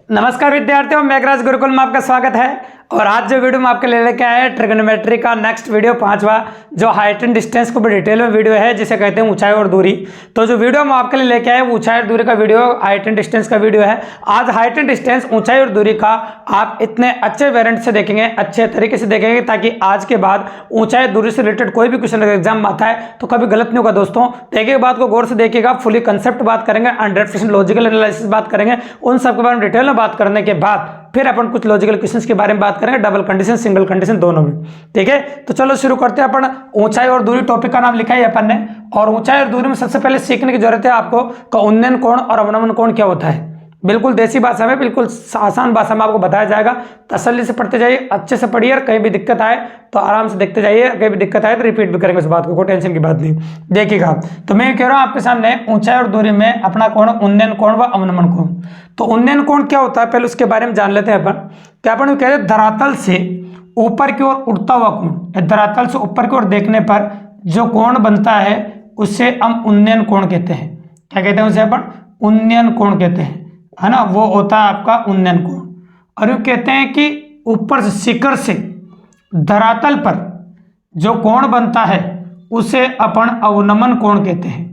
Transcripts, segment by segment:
नमस्कार विद्यार्थियों, मेघराज गुरुकुल में आपका स्वागत है। और आज जो वीडियो में आपके लिए लेके आए हैं ट्रिग्नोमेट्री का नेक्स्ट वीडियो, पांचवा, जो हाइट एंड डिस्टेंस को भी डिटेल में वीडियो है, जिसे कहते हैं ऊंचाई और दूरी। तो जो वीडियो हम आपके लिए लेके आए वो ऊंचाई और दूरी का वीडियो, हाइट एंड डिस्टेंस का वीडियो है। आज हाइट एंड डिस्टेंस, ऊंचाई और दूरी का आप इतने अच्छे वेरिएंट से देखेंगे, अच्छे तरीके से देखेंगे, ताकि आज के बाद ऊंचाई दूरी से रिलेटेड कोई भी क्वेश्चन एग्जाम में आता है तो कभी गलत नहीं होगा। दोस्तों देखिए, बात को गौर से देखिएगा, फुली कंसेप्ट बात करेंगे, 100% लॉजिकल एनालिसिस बात करेंगे। उन सब के बारे में डिटेल में बात करने के बाद फिर अपन कुछ लॉजिकल क्वेश्चंस के बारे में बात करेंगे, डबल कंडीशन, सिंगल कंडीशन दोनों में। ठीक है, तो चलो शुरू करते हैं। अपन ऊंचाई और दूरी टॉपिक का नाम लिखा है अपन ने, और ऊंचाई और दूरी में सबसे पहले सीखने की जरूरत है आपको कि उन्नयन कोण और अवनमन कोण क्या होता है। बिल्कुल देसी भाषा में, बिल्कुल आसान भाषा में आपको बताया जाएगा। तसल्ली से पढ़ते जाइए, अच्छे से पढ़िए, और कहीं भी दिक्कत आए तो आराम से देखते जाइए, कहीं भी दिक्कत आए तो रिपीट भी करेंगे उस बात को, कोई टेंशन की बात नहीं। देखिएगा, तो मैं कह रहा हूं आपके सामने ऊंचाई और दूरी में अपना कोण उन्नयन कोण व अवनमन कोण। तो उन्नयन कोण क्या होता है, पहले उसके बारे में जान लेते हैं अपन। क्या अपन कह रहे हैं, धरातल से ऊपर की ओर उठता हुआ कोण, धरातल से ऊपर की ओर देखने पर जो कोण बनता है उसे हम उन्नयन कोण कहते हैं। क्या कहते हैं उसे अपन? उन्नयन कोण कहते हैं, है ना। वो होता है आपका उन्नयन कोण। और ये कहते हैं कि ऊपर से, शिखर से धरातल पर जो कोण बनता है उसे अपन अवनमन कोण कहते हैं,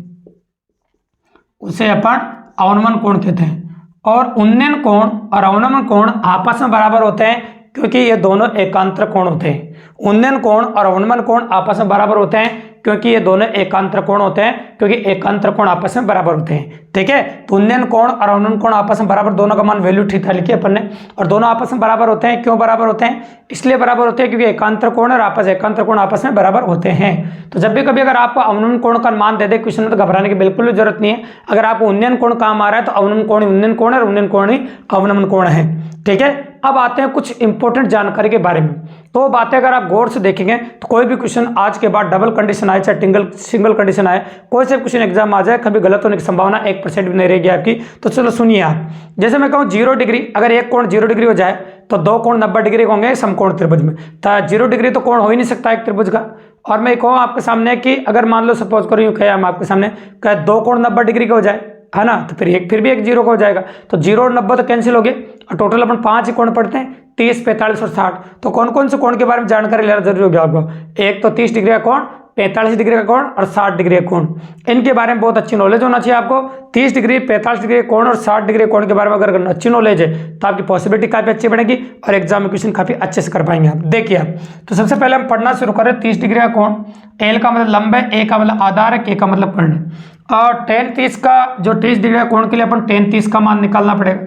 उसे अपन अवनमन कोण कहते हैं। और उन्नयन कोण और अवनमन कोण आपस में बराबर होते हैं, क्योंकि ये दोनों एकांतर कोण होते हैं। उन्नयन कोण और अवनमन कोण आपस में बराबर होते हैं, क्योंकि ये दोनों एकांतर कोण होते हैं, क्योंकि एकांतर कोण आपस में बराबर होते हैं। ठीक है, तो उन्नयन कोण और अवनमन कोण आपस में बराबर, दोनों का मान वैल्यू ठीक था लिखी अपन ने। और दोनों आपस में बराबर होते हैं। क्यों बराबर होते हैं? इसलिए बराबर होते हैं क्योंकि एकांतर कोण और एकांतर कोण आपस में बराबर होते हैं। तो जब भी कभी अगर आपको अवनमन कोण का मान दे दे क्वेश्चन में, तो घबराने की बिल्कुल भी जरूरत नहीं है। अगर आपको उन्नयन कोण काम आ रहा है तो अवनमन कोण उन्नयन कोण है और उन्नयन कोण ही अवनमन कोण है। ठीक है, अब आते हैं कुछ इंपॉर्टेंट जानकारी के बारे में। तो बातें अगर आप गौर से देखेंगे तो कोई भी क्वेश्चन आज के बाद डबल कंडीशन आए चाहे सिंगल कंडीशन आए, कोई से क्वेश्चन एग्जाम आ जाए, कभी गलत होने की संभावना 1% भी नहीं रहेगी आपकी। तो चलो सुनिए आप, जैसे मैं कहूँ 0 डिग्री, अगर एक कोण 0 डिग्री हो जाए तो दो कोण 90 डिग्री होंगे समकोण त्रिभुज में। तो 0 डिग्री तो कोण हो ही नहीं सकता एक त्रिभुज का। और मैं कहूँ आपके सामने कि अगर मान लो सपोज करो यूँ कहे हम आपके सामने दो कोण 90 डिग्री का हो जाए, है ना, तो फिर भी एक 0 का हो जाएगा। तो 0 और 90 तो कैंसिल हो गए, और टोटल अपन 5 ही कोण पढ़ते हैं, 30, 45 और 60। तो कौन कौन से कोण के बारे में जानकारी लेना जरूरी होगी आपको? एक तो 30 डिग्री का कोण, 45 डिग्री का कोण और 60 डिग्री का कोण। इनके बारे में बहुत अच्छी नॉलेज होना चाहिए आपको। 30 डिग्री, 45 डिग्री कोण और 60 डिग्री कोण के बारे में अगर अच्छी नॉलेज है तो आपकी पॉसिबिलिटी काफी अच्छी बनेगी और एग्जाम में क्वेश्चन काफी अच्छे से कर पाएंगे आप। देखिए आप, तो सबसे पहले हम पढ़ना शुरू करें। 30 डिग्री का कोण, एल का मतलब लंब है, ए का मतलब आधार है, के का मतलब कर्ण है। और tan 30 का, जो 30 डिग्री का कोण के लिए अपन tan 30 का मान निकालना पड़ेगा।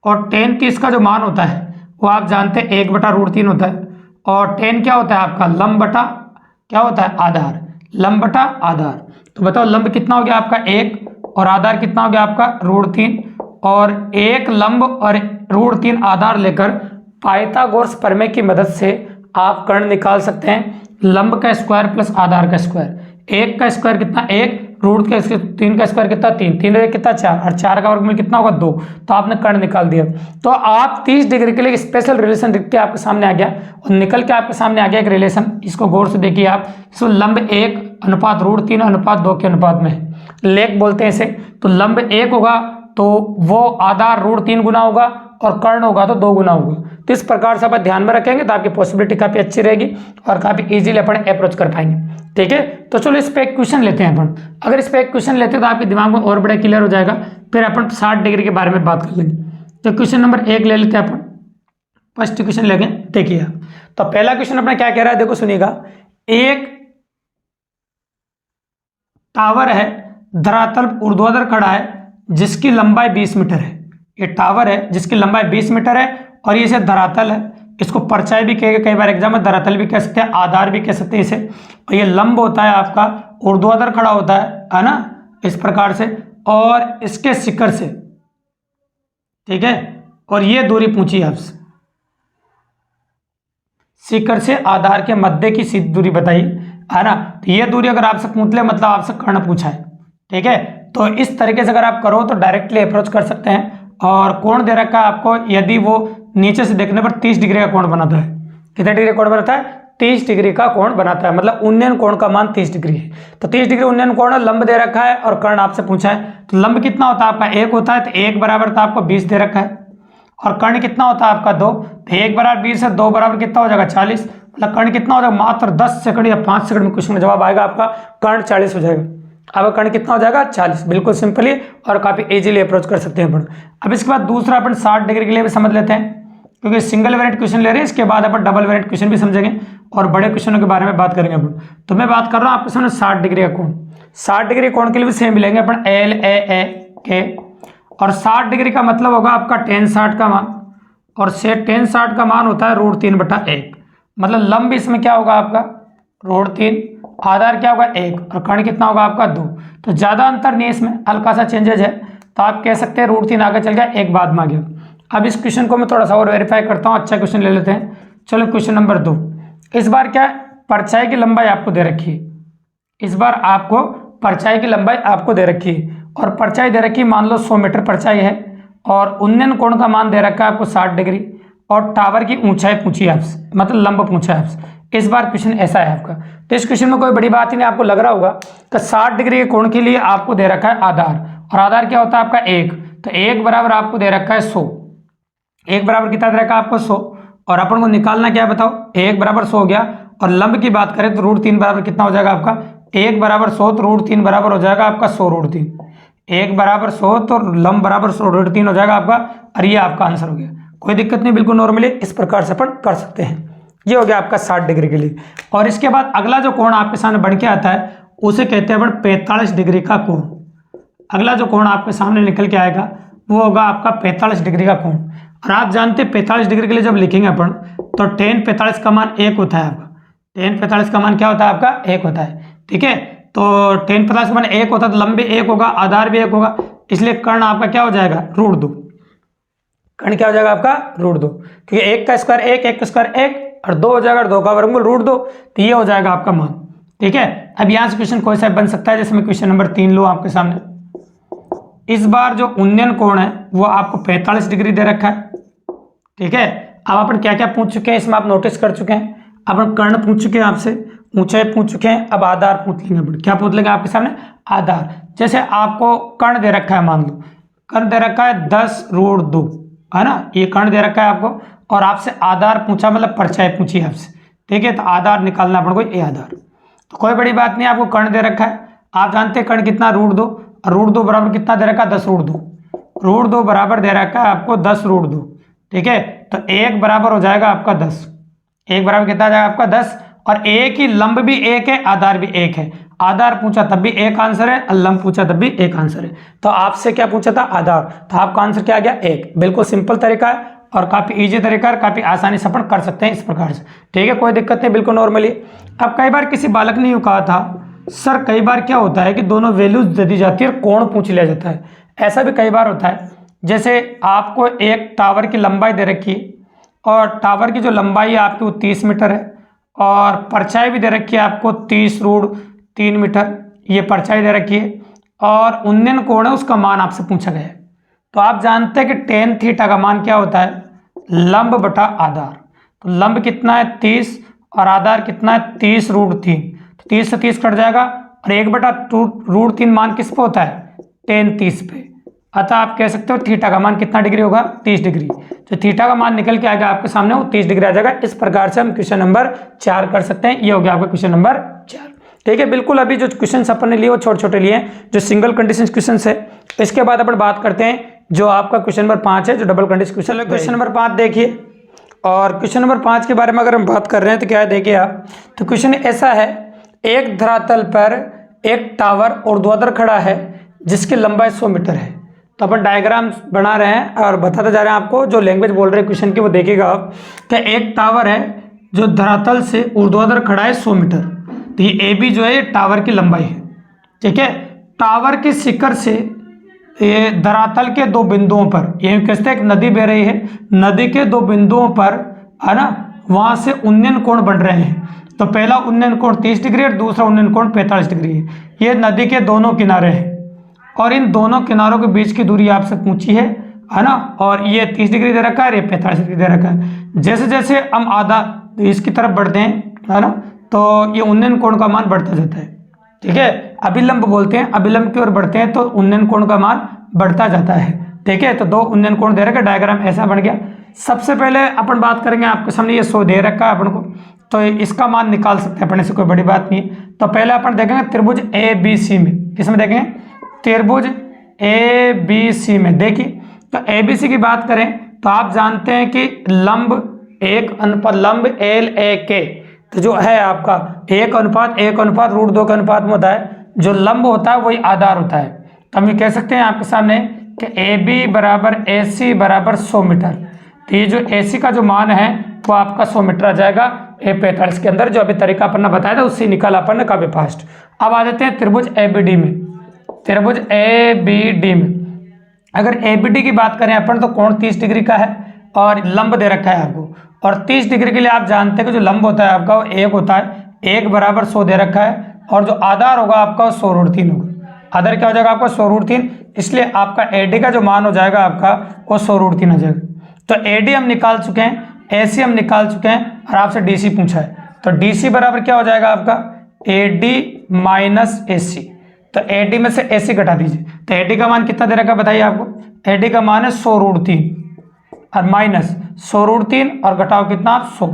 और tan 30 का जो मान होता है वो आप जानते हैं 1/√3 होता है। और tan क्या होता है आपका? लंब बटा क्या होता है? आधार। लंब बटा आधार। तो बताओ लंब कितना हो गया आपका? 1, और आधार कितना हो गया आपका? √3। और 1 लंब और √3 आधार लेकर पाइथागोरस प्रमेय की मदद से आप कर्ण निकाल सकते हैं। लंब का स्क्वायर प्लस आधार का स्क्वायर। 1 का स्क्वायर कितना? 1, √3 का स्क्वायर कितना? 3, 3 कितना? 4, और 4 का वर्गमूल कितना होगा? 2। तो आपने कर्ण निकाल दिया। तो आप 30 डिग्री के लिए स्पेशल रिलेशन लिख के आपके सामने आ गया, और निकल के आपके सामने आ गया एक रिलेशन। इसको गौर से देखिए आप, इसको लंब 1 अनुपात √3 अनुपात 2 के अनुपात में लेख बोलते हैं इसे। तो लंब 1 होगा तो वो आधार √3 गुना होगा, और कर्ण होगा तो 2 गुना होगा। तो इस प्रकार से आप ध्यान में रखेंगे तो आपकी पॉसिबिलिटी काफी अच्छी रहेगी और काफी इजीली अपन अप्रोच कर पाएंगे। ठीक है, तो चलो इस पे एक क्वेश्चन लेते हैं अपन। अगर इस पे एक क्वेश्चन लेते हैं तो आपके दिमाग में और बड़ा क्लियर हो जाएगा। फिर अपन 60 डिग्री के बारे में बात कर लेंगे। तो क्वेश्चन नंबर 1 ले लेते हैं अपन। फर्स्ट क्वेश्चन लेंगे, देखिए। तो पहला क्वेश्चन अपना क्या कह रहा है, देखो सुनिएगा। एक टावर है, धरातल ऊर्ध्वाधर खड़ा है, जिसकी लंबाई 20 मीटर है। ये टावर है जिसकी लंबाई 20 मीटर है, और ये धरातल है। इसको परछाई भी कहेंगे, कई बार एग्जाम में धरातल भी कह सकते हैं, आधार भी कह सकते हैं इसे। और ये लंब होता है आपका, ऊर्ध्वाधर खड़ा होता है ना, इस प्रकार से, और इसके शिखर से, ठीक है, और ये दूरी पूछी है आपसे, शिखर से आधार के मध्य की सीधी दूरी बताइए, है ना। तो ये दूरी अगर आपसे पूछ ले, मतलब आपसे कर्ण पूछा है। ठीक है, तो इस तरीके से अगर आप करो तो डायरेक्टली अप्रोच कर सकते हैं। और कोण दे रखा है आपको, यदि वो नीचे से देखने पर 30 डिग्री का कोण बनाता है। कितने डिग्री का कोण बनाता है? 30 डिग्री का कोण बनाता है, मतलब उन्नयन कोण का मान 30 डिग्री है। तो 30 डिग्री उन्नयन कोण, लंब दे रखा है और कर्ण आपसे पूछा है। तो लंब कितना होता है आपका? 1 होता है, तो 1 बराबर था आपको 20 दे रखा है, और कर्ण कितना होता है आपका 2, तो 1 बराबर 20 है, 2 बराबर कितना हो जाएगा 40, मतलब कर्ण कितना हो जाएगा मात्र 10 सेकंड या 5 सेकंड में क्वेश्चन का जवाब आएगा आपका, कर्ण 40 हो जाएगा। अब कर्ण कितना हो जाएगा 40, बिल्कुल सिंपली और काफी इजीली अप्रोच कर सकते हैं अपन। अब इसके बाद दूसरा अपन 60 डिग्री के लिए भी समझ लेते हैं, क्योंकि सिंगल वेरिएंट क्वेश्चन ले रहे हैं, इसके बाद अपन डबल वेरिएंट क्वेश्चन भी समझेंगे और बड़े क्वेश्चनों के बारे में बात करेंगे अपन। तो मैं बात कर रहा हूँ आपके सामने 60 डिग्री का कोण। 60 डिग्री कोण के लिए भी सेम मिलेंगे अपन एल ए के, और 60 डिग्री का मतलब होगा आपका tan 60 का मान, और से tan 60 का मान होता है √3/1, मतलब लंब इसमें क्या होगा आपका √3, आधार क्या होगा 1, और कर्ण कितना होगा आपका 2। तो ज्यादा अंतर नहीं है इसमें, हल्का सा चेंजेज है, तो आप कह सकते हैं √3 आगे चल गया, 1 बाद में आ गया। अब इस क्वेश्चन को मैं थोड़ा सा और वेरीफाई करता हूँ, अच्छा क्वेश्चन ले लेते हैं। चलो क्वेश्चन नंबर 2, इस बार क्या परछाई की लंबाई आपको दे रखी है, इस बार आपको परछाई की लंबाई आपको दे रखी है, और परछाई दे रखी मान लो 100 मीटर परछाई है, और उन्नयन कोण का मान दे रखा है आपको 60 डिग्री, और टावर की ऊंचाई पूछी है आपसे, मतलब लंब पूछा है आपसे। इस बार क्वेश्चन ऐसा है आपका। तो इस क्वेश्चन में कोई बड़ी बात ही नहीं, आपको लग रहा होगा कि 60 डिग्री के कोण के लिए आपको दे रखा है आधार, और आधार क्या होता है आपका 1, तो 1 बराबर आपको दे रखा है 100, 1 बराबर कितना दे रखा है आपको 100, और अपन को निकालना क्या है बताओ, 1 बराबर 100 हो गया, और लंब की बात करें तो √3 बराबर कितना हो जाएगा आपका, 1 बराबर 100 तो √3 बराबर हो जाएगा आपका 100 √3, 1 बराबर 100 तो लंब बराबर 100 √3 हो जाएगा आपका, और ये आपका आंसर हो गया। कोई दिक्कत नहीं, बिल्कुल नॉर्मली इस प्रकार से अपन कर सकते हैं। ये हो गया आपका 60 डिग्री के लिए। और इसके बाद अगला जो कोण आपके सामने बन के आता है उसे कहते हैं अपन 45 डिग्री का कोण। अगला जो कोण आपके सामने निकल के आएगा वो होगा आपका 45 डिग्री का कोण। और आप जानते हैं 45 डिग्री के लिए जब लिखेंगे अपन तो tan 45 का मान 1 होता है आपका, tan 45 का मान क्या होता है आपका 1 होता है, ठीक है। तो tan 45 का मान 1 होता है तो लंब भी 1 होगा, आधार भी 1 होगा, इसलिए कर्ण आपका क्या हो जाएगा √2, कर्ण क्या हो जाएगा आपका √2, क्योंकि 1 का स्क्वायर 1, 1 का स्क्वायर 1, और 2 हो जाएगा, 2 का वर्गमूल √2, तो ये हो जाएगा आपका मान, ठीक है। अब यहाँ से क्वेश्चन कोई सा बन सकता है, जैसे मैं क्वेश्चन नंबर 3 लूँ आपके सामने। इस बार जो उन्नयन कोण है वो आपको 45 डिग्री दे रखा है, ठीक है। अब अपन क्या क्या पूछ चुके हैं इसमें आप नोटिस कर चुके हैं। अपन कर्ण पूछ चुके हैं आपसे, ऊंचाई पूछ चुके हैं, अब आधार पूछ लेंगे अपन। क्या पूछ लेंगे आपके सामने आधार। जैसे आपको कर्ण दे रखा है, मान लो कर्ण दे रखा है 10√2, है ना, ये कर्ण दे रखा है आपको, और आपसे आधार पूछा मतलब परछाई पूछी है आपसे, ठीक है। तो आधार निकालना अपन को, ये आधार, तो कोई बड़ी बात नहीं, आपको कर्ण दे रखा है। आप जानते हैं कर्ण कितना √2, और √2 बराबर कितना दे रखा है 10√2, √2 बराबर दे रखा है आपको 10√2, ठीक है। तो 1 बराबर हो जाएगा आपका 10, 1 बराबर कितना आ जाएगा आपका 10, और एक ही लंब भी 1 है, आधार भी 1 है। आधार पूछा तब भी 1 आंसर है, और लंब पूछा तब भी 1 आंसर है। तो आपसे क्या पूछा था आधार, तो आपका आंसर क्या आ गया 1। बिल्कुल सिंपल तरीका है और काफी इजी तरीका है, काफी आसानी से अपन कर सकते हैं इस प्रकार से, ठीक है। कोई दिक्कत नहीं, बिल्कुल नॉर्मली। अब कई बार किसी बालक ने यूँ कहा था सर कई बार क्या होता है कि दोनों वैल्यूज दे दी जाती है और कोण पूछ लिया जाता है। ऐसा भी कई बार होता है, जैसे आपको एक टावर की लंबाई दे रखी है, और टावर की जो लंबाई है आपकी वो 30 मीटर है, और परछाई भी दे रखी है आपको 30√3 मीटर, ये परछाई दे रखी है, और उन्नयन कोण है उसका मान आपसे पूछा गया है। तो आप जानते हैं कि tan थीटा का मान क्या होता है लंब बटा आधार। तो लंब कितना है 30, और आधार कितना है 30√3, तो 30 से 30 कट जाएगा, और 1/√3 मान किस पे होता है tan 30 पे। अतः आप कह सकते हो थीटा का मान कितना डिग्री होगा 30 डिग्री। जो थीटा का मान निकल के आएगा आपके सामने वो 30 डिग्री आ जाएगा। इस प्रकार से हम क्वेश्चन नंबर 4 कर सकते हैं। ये हो गया आपका क्वेश्चन नंबर 4, ठीक है। बिल्कुल अभी जो क्वेश्चन अपन ने लिए वो छोटे छोटे लिए हैं, जो सिंगल कंडीशन क्वेश्चन है। इसके बाद अपन बात करते हैं जो आपका क्वेश्चन नंबर 5 है, जो डबल कंडीशन क्वेश्चन है। क्वेश्चन नंबर 5 देखिए, और क्वेश्चन नंबर 5 के बारे में अगर हम बात कर रहे हैं तो क्या है देखिए आप, तो क्वेश्चन ऐसा है, एक धरातल पर एक टावर ऊर्ध्वाधर खड़ा है जिसकी लंबाई 100 मीटर है। तो अपन डायग्राम बना रहे हैं और बताते जा रहे हैं आपको, जो लैंग्वेज बोल रहे हैं क्वेश्चन की वो देखिएगा आप। कि एक टावर है जो धरातल से ऊर्ध्वाधर खड़ा है 100 मीटर, तो ये ए बी जो है ये टावर की लंबाई है, ठीक है। टावर के शिखर से ये धरातल के 2 बिंदुओं पर, ये कहते हैं एक नदी बह रही है, नदी के 2 बिंदुओं पर, है ना, वहां से उन्नयन कोण बन रहे हैं। तो पहला उन्नयन कोण 30 डिग्री और दूसरा उन्नयन कोण 45 डिग्री है। ये नदी के दोनों किनारे हैं, और इन दोनों किनारों के बीच की दूरी आपसे पूछी है ना, और ये 30 डिग्री दे रखा है, ये 45 डिग्री दे रखा है। जैसे जैसे हम आधा इसकी तरफ बढ़ते हैं, है ना, तो ये उन्नयन कोण का मान बढ़ता जाता है, ठीक है। अभिलंब बोलते हैं, अभिलंब की ओर बढ़ते हैं तो उन्नयन कोण का मान बढ़ता जाता है। ठीक है। तो दो उन्नयन कोण दे रखा, डायग्राम ऐसा बन गया। सबसे पहले अपन बात करेंगे, आपके सामने ये 100 दे रखा है अपन को, तो इसका मान निकाल सकते हैं अपन, इससे कोई बड़ी बात नहीं है। तो पहले अपन देखेंगे त्रिभुज ABC में, किसमें देखेंगे, त्रिभुज ABC में। देखिए तो ABC की बात करें तो आप जानते हैं कि लंब 1 लंब LAK, तो जो है आपका 1:1:√2 के अनुपात में होता है। जो लंब होता है वही आधार होता है। तो हम ये कह सकते हैं आपके सामने कि AB बराबर AC बराबर 100 मीटर। तो ये जो AC का जो मान है वो आपका 100 मीटर आ जाएगा A45 के अंदर। जो अभी तरीका अपन ने बताया था उससे निकाला अपन ने काफी फास्ट। अब आ जाते हैं त्रिभुज ABD में। त्रिभुज ABD में अगर ABD की बात करें अपन तो कोण 30 डिग्री का है और लंब दे रखा है आपको। और 30 डिग्री के लिए आप जानते हैं कि जो लंब होता है आपका वो 1 होता है, 1 बराबर 100 दे रखा है। और जो आधार होगा आपका 100√3 होगा। आधार क्या हो जाएगा आपका 100√3, इसलिए आपका AD का जो मान हो जाएगा आपका वो 100√3 हो जाएगा। तो AD हम निकाल चुके हैं, AC हम निकाल चुके हैं और आपसे DC पूछा है। तो DC बराबर क्या हो जाएगा आपका AD माइनस AC। तो AD में से AC घटा दीजिए। तो AD का मान कितना दे रखा है बताइए आपको, AD का मान है 100√3 और माइनस 100√3 और घटाओ कितना 100,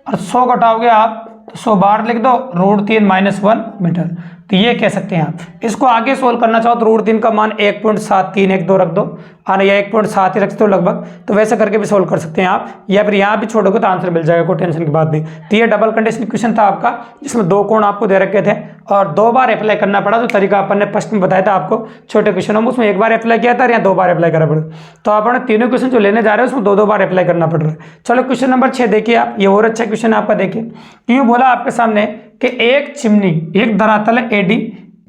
और 100 घटाओगे आप तो 100 बार लिख दो, √3 - 1 मीटर। तो ये कह सकते हैं आप। इसको आगे सोल्व करना चाहो तो √3 का मान 1.7312 रख दो, या 1.7 ही रख दो लगभग। तो वैसे करके भी सोल्व कर सकते हैं आप, या फिर यहाँ भी छोड़ोगे तो आंसर मिल जाएगा, कोई टेंशन की बात नहीं। तो ये डबल कंडीशन क्वेश्चन था आपका, जिसमें 2 कोण आपको दे रखे थे और 2 बार अप्लाई करना पड़ा। जो तरीका अपन ने फर्स्ट में बताया था आपको छोटे क्वेश्चनों में, उसमें 1 बार अप्लाई किया था या 2 बार अप्लाई करना पड़ा। तो अपन तीनों क्वेश्चन जो लेने जा रहे हैं उसमें 2 बार अप्लाई करना पड़ रहा है। चलो क्वेश्चन नंबर 6 देखिए आप, ये और अच्छा क्वेश्चन है आपका। देखिए यूँ बोला आपके सामने कि एक चिमनी, एक धरातल है AD,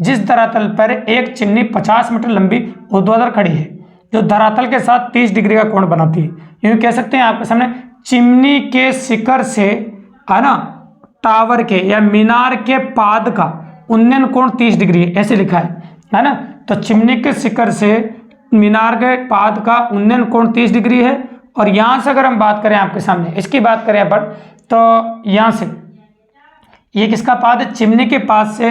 जिस धरातल पर एक चिमनी 50 मीटर लंबी ऊर्ध्वाधर खड़ी है, जो धरातल के साथ 30 डिग्री का कोण बनाती है। यूँ कह सकते हैं आपके सामने चिमनी के शिखर से, है ना, टावर के या मीनार के पाद का उन्नयन कोण 30 डिग्री है, ऐसे लिखा है ना। तो चिमनी के शिखर से मीनार के पाद का उन्नयन कोण 30 डिग्री है। और यहाँ से अगर हम बात करें आपके सामने, इसकी बात करें अपन, तो यहाँ से ये किसका पाद है, चिमनी के पास से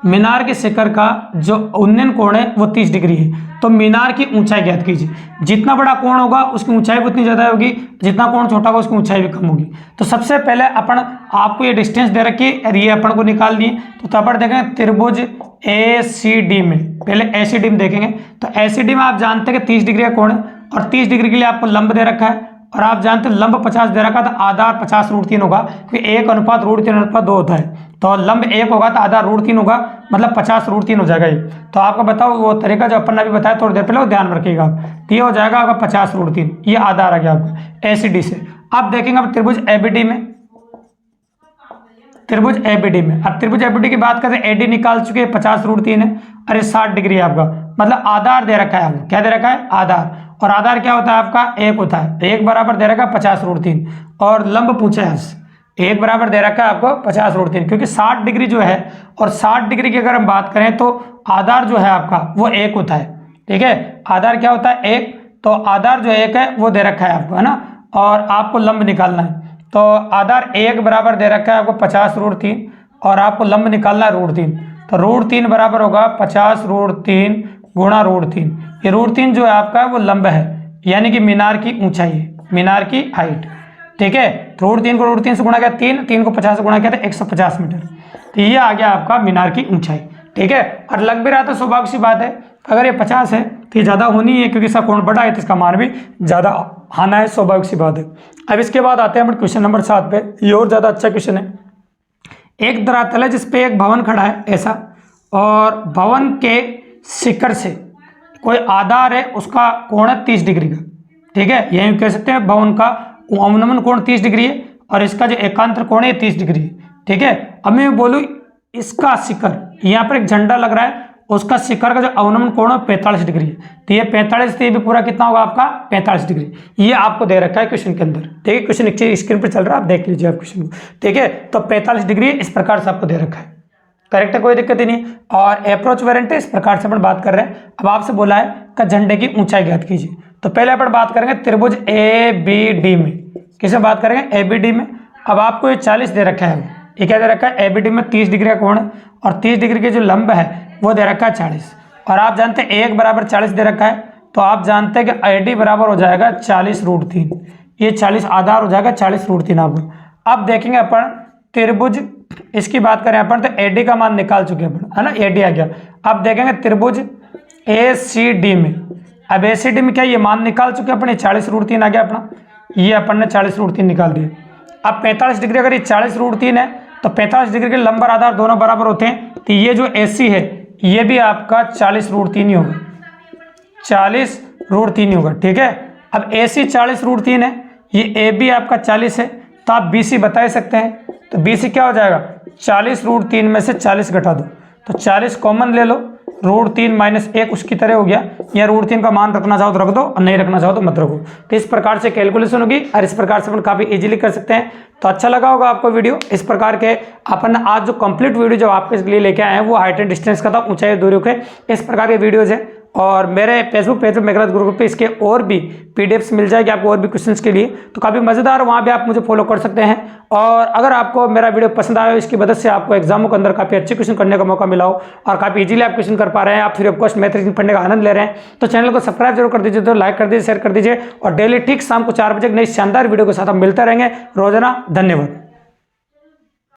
मीनार के शिखर का जो उन्नयन कोण है वो 30 डिग्री है। तो मीनार की ऊंचाई ज्ञात कीजिए। जितना बड़ा कोण होगा उसकी ऊंचाई भी उतनी ज़्यादा होगी, जितना कोण छोटा होगा उसकी ऊंचाई भी कम होगी। तो सबसे पहले अपन आपको ये डिस्टेंस दे रखी है और ये अपन को निकाल दिए। तो तब पर देखेंगे त्रिभुज ACD में, पहले ACD में देखेंगे। तो ACD में आप जानते हैं कि 30 डिग्री का कोण है और 30 डिग्री के लिए आपको लंब दे रखा है। और आप जानते हैं लंब 50 दे रखा, तो आधार 50√3 होगा, क्योंकि 1:√3:2 होता है। तो लंब 1 होगा तो आधार √3 होगा, मतलब 50√3 हो जाएगा ये। तो आपको बताओ वो तरीका जो अपन ने अभी बताया थोड़ी देर पहले, वो ध्यान रखिएगा। तो ये हो जाएगा आपका 50√3, ये आधार आ गया आपका ACD से। अब देखेंगे अब त्रिभुज ABD में, त्रिभुज ABD में। अब त्रिभुज ABD की बात करें, AD निकाल चुके हैं, 50√3 है, अरे 60 डिग्री है आपका, मतलब आधार दे रखा है आपको। क्या दे रखा है, आधार। और आधार क्या होता है आपका 1 होता है, 1 बराबर दे रखा है 50√3। और लंब पूछा है 1 बराबर दे रखा है आपको 50√3, क्योंकि 60 डिग्री जो है, और 60 डिग्री की अगर हम बात करें तो आधार जो है आपका वो 1 होता है। ठीक है, आधार क्या होता है 1, तो आधार जो 1 है वो दे रखा है आपको, है ना। और आपको लंब निकालना है, तो आधार 1 बराबर दे रखा है आपको 50√3 और आपको लंब निकालना है √3। तो √3 बराबर होगा 50√3 गुणा √3। ये √3 जो है आपका वो लंब है, यानी कि मीनार की ऊंचाई है, मीनार की हाइट। ठीक है, तो √3 को √3 से गुणा किया 3 को 50 से गुणा किया था 150 मीटर। तो ये आ गया आपका मीनार की ऊंचाई। ठीक है, और लग भी रहा था, स्वाभाविक सी बात है, अगर ये 50 है तो ये ज़्यादा होनी है, क्योंकि इसका कोण बड़ा है तो इसका मान भी ज़्यादा आना है, स्वाभाविक सी बात है। अब इसके बाद आते हैं हम क्वेश्चन नंबर 7 पे। ये और ज़्यादा अच्छा क्वेश्चन है। एक धरातल है जिसपे एक भवन खड़ा है ऐसा, और भवन के शिखर से कोई आधार है, उसका कोण है 30 डिग्री का। ठीक है, यही कह सकते हैं भवन का अवनमन कोण 30 डिग्री है और इसका जो एकांतर कोण है 30 डिग्री है। ठीक है, अब मैं बोलूँ इसका शिखर, यहाँ पर एक झंडा लग रहा है, उसका शिखर का जो अवनमन कोण है 45 डिग्री है। तो ये 45 से भी पूरा कितना होगा आपका 45 डिग्री। ये आपको दे रखा है क्वेश्चन के अंदर। ठीक है, क्वेश्चन स्क्रीन पर चल रहा है, आप देख लीजिए आप क्वेश्चन को। ठीक है, तो 45 डिग्री इस प्रकार से आपको दे रखा है। करेक्ट है, कोई दिक्कत ही नहीं। और अप्रोच वेरिएंट इस प्रकार से अपन बात कर रहे हैं। अब आपसे बोला है कि झंडे की ऊंचाई ज्ञात कीजिए। तो पहले अपन बात करेंगे त्रिभुज ABD में। किसे बात करेंगे, ABD में। अब आपको ये 40 दे रखा है, ये क्या दे रखा है, ABD में 30 डिग्री का कोण है और 30 डिग्री के जो लंब है वो दे रखा है 40। और आप जानते हैं 1 बराबर 40 दे रखा है, तो आप जानते हैं कि AD बराबर हो जाएगा 40√3, ये 40 आधार हो जाएगा 40√3 आपको। अब देखेंगे अपन त्रिभुज, इसकी बात करें अपन तो AD का मान निकाल चुके हैं अपन, है ना, AD आ गया। अब देखेंगे त्रिभुज ACD में, अब ACD में क्या ये मान निकाल चुके हैं अपन, 40√3 आ गया अपना, ये अपन ने 40√3 निकाल दिया। अब 45 डिग्री अगर ये 40√3 है तो 45 डिग्री के लंबर आधार दोनों बराबर होते हैं, तो ये जो AC है ये भी आपका 40√3 ही होगा, 40√3 ही होगा, ठीक है। अब AC 40√3 है, ये AB आपका 40 है, तो आप BC बता ही सकते हैं, तो BC क्या हो जाएगा, 40√3 में से 40 घटा दो, तो 40 कॉमन ले लो, √3 - 1 उसकी तरह हो गया, या √3 का मान रखना चाहो तो रख दो और नहीं रखना चाहो तो मत रखो। तो इस प्रकार से कैलकुलेशन होगी और इस प्रकार से अपन काफ़ी इजीली कर सकते हैं। तो अच्छा लगा होगा आपको वीडियो, इस प्रकार के अपन आज जो कंप्लीट वीडियो जो आपके लिए लेके आए हैं वो हाइट एंड डिस्टेंस का था, ऊंचाई दूरी के इस प्रकार के वीडियोज़ है। और मेरे फेसबुक पेज पर मेघराज गुरुकुल पे इसके और भी PDFs मिल जाएगी आपको और भी क्वेश्चंस के लिए, तो काफ़ी मज़ेदार, वहाँ भी आप मुझे फॉलो कर सकते हैं। और अगर आपको मेरा वीडियो पसंद आया हो, इसकी मदद से आपको एग्जामों के अंदर काफ़ी अच्छे क्वेश्चन करने का मौका मिला हो और काफ़ी इजीली आप क्वेश्चन कर पा रहे हैं, आप free of cost math reasoning पढ़ने का आनंद ले रहे हैं, तो चैनल को सब्सक्राइब जरूर कर दीजिए, तो लाइक कर दीजिए, शेयर कर दीजिए और डेली ठीक शाम को 4 बजे नई शानदार वीडियो के साथ हम मिलते रहेंगे रोजाना। धन्यवाद।